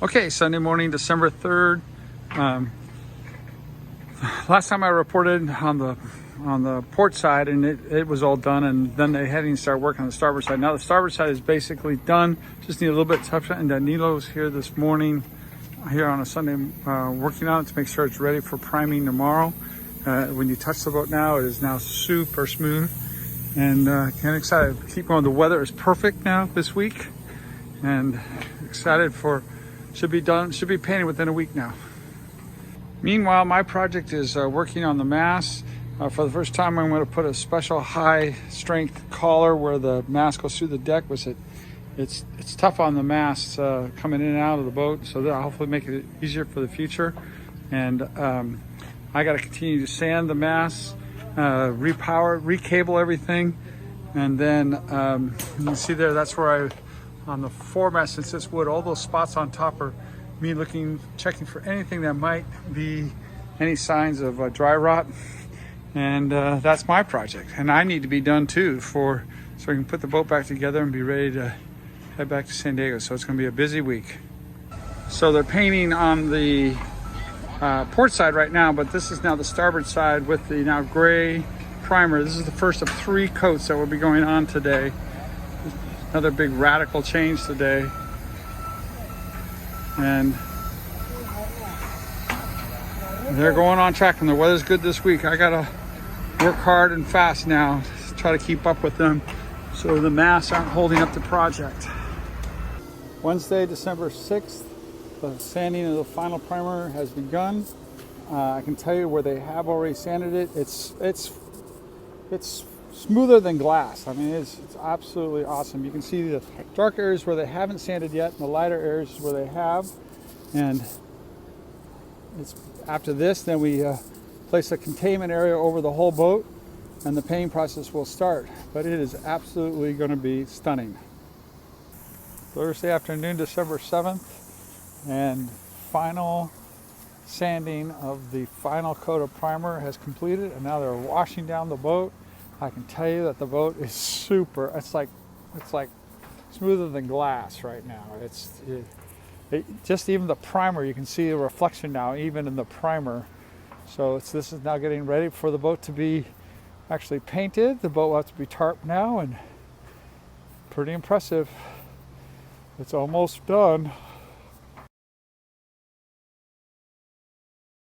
Okay, Sunday morning, December 3rd. Last time I reported on the port side, and it was all done, and then they hadn't started working on the starboard side. Now the starboard side is basically done. Just need a little bit of touch, and Danilo's here this morning, here on a Sunday, working on it to make sure it's ready for priming tomorrow. When you touch the boat now, it is now super smooth, and kind of excited. Keep going. The weather is perfect now this week, and excited for. Should be painted within a week now. Meanwhile, my project is working on the mast. For the first time, I'm going to put a special high strength collar where the mast goes through the deck. It's tough on the masts coming in and out of the boat, so that'll hopefully make it easier for the future. And I got to continue to sand the masts, repower, recable everything, and then you can see there, that's where on the foremast, since it's wood, all those spots on top are me checking for anything that might be any signs of dry rot. And that's my project. And I need to be done too so I can put the boat back together and be ready to head back to San Diego. So it's gonna be a busy week. So they're painting on the port side right now, but this is now the starboard side with the now gray primer. This is the first of 3 coats that will be going on today. Another big radical change today. And they're going on track, and the weather's good this week. I gotta work hard and fast now to try to keep up with them so the masts aren't holding up the project. Wednesday, December 6th, the sanding of the final primer has begun. I can tell you where they have already sanded it. It's smoother than glass. I mean, it's absolutely awesome. You can see the dark areas where they haven't sanded yet, and the lighter areas where they have. And it's after this, then we place a containment area over the whole boat, and the painting process will start. But it is absolutely going to be stunning. Thursday afternoon, December 7th, and final sanding of the final coat of primer has completed, and now they're washing down the boat. I can tell you that the boat is super. It's like smoother than glass right now. Just even the primer, you can see a reflection now, even in the primer. So this is now getting ready for the boat to be actually painted. The boat will have to be tarped now, and pretty impressive. It's almost done.